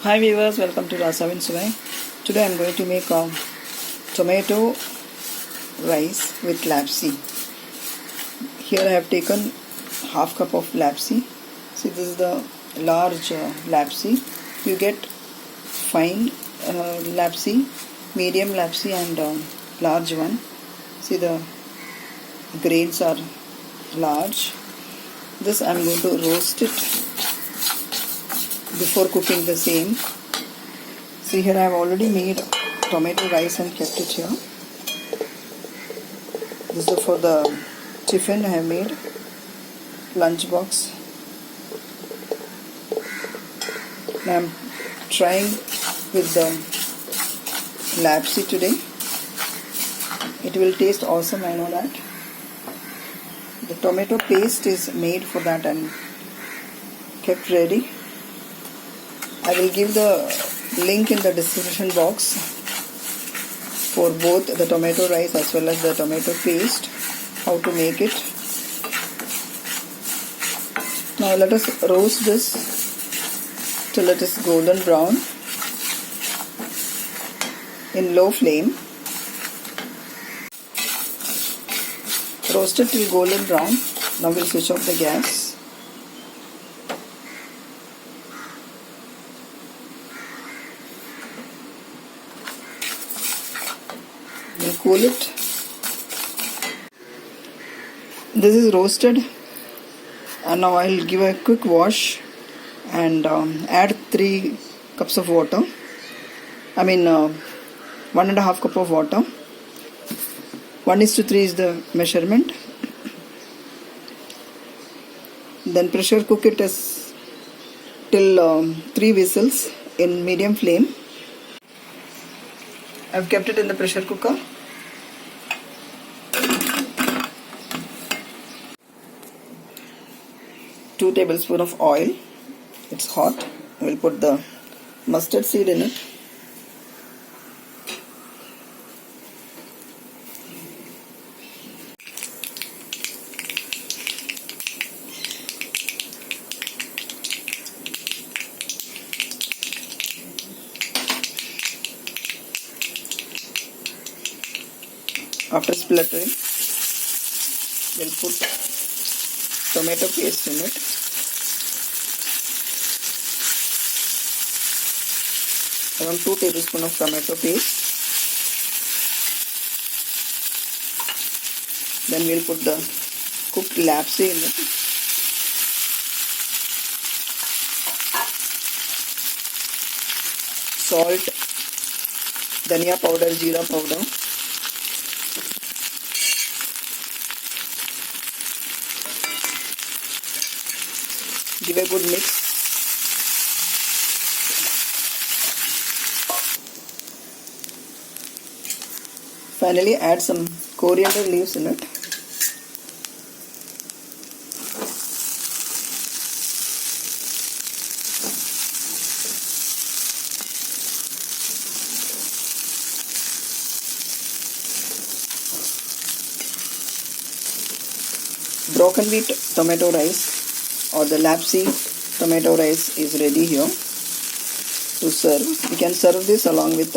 Hi viewers, welcome to Rasavinsuvai. Today I am going to make a tomato rice with lapsi. Here I have taken half cup of lapsi. See, this is the large lapsi. You get fine lapsi, medium lapsi and large one. See, the grains are large. This I am going to roast it before cooking the same. See, here I have already made tomato rice and kept it here. This is for the tiffin I have made, lunch box. Now I am trying with the lapsi today. It will taste awesome, I know that. The tomato paste is made for that and kept ready. I will give the link in the description box for both the tomato rice as well as the tomato paste, how to make it. Now let us roast this till it is golden brown in low flame. Roast it till golden brown. Now we'll switch off the gas. We'll cool it. This is roasted, and now I'll give a quick wash and add 3 cups of water. 1.5 cup of water. 1:3 is the measurement. Then pressure cook it till 3 whistles in medium flame. I've kept it in the pressure cooker. Two tablespoons of oil. It's hot. We'll put the mustard seed in it. After splattering, we'll put tomato paste in it. Around 2 tablespoons of tomato paste. Then we'll put the cooked lapsi in it. Salt, dhania powder, jeera powder. Give a good mix. Finally, add some coriander leaves in it. Broken wheat tomato rice or the lapsi tomato rice is ready here to serve. We can serve this along with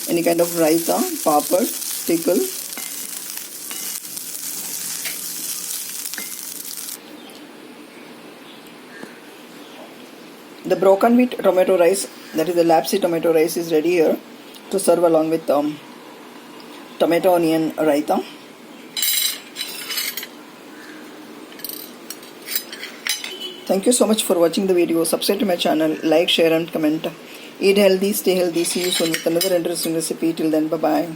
any kind of raita, papad, pickle. The broken wheat tomato rice, that is the lapsi tomato rice, is ready here to serve along with tomato onion raita. Thank you so much for watching the video. Subscribe to my channel, like, share and comment. Eat healthy, stay healthy. See you soon with another interesting recipe. Till then, bye-bye.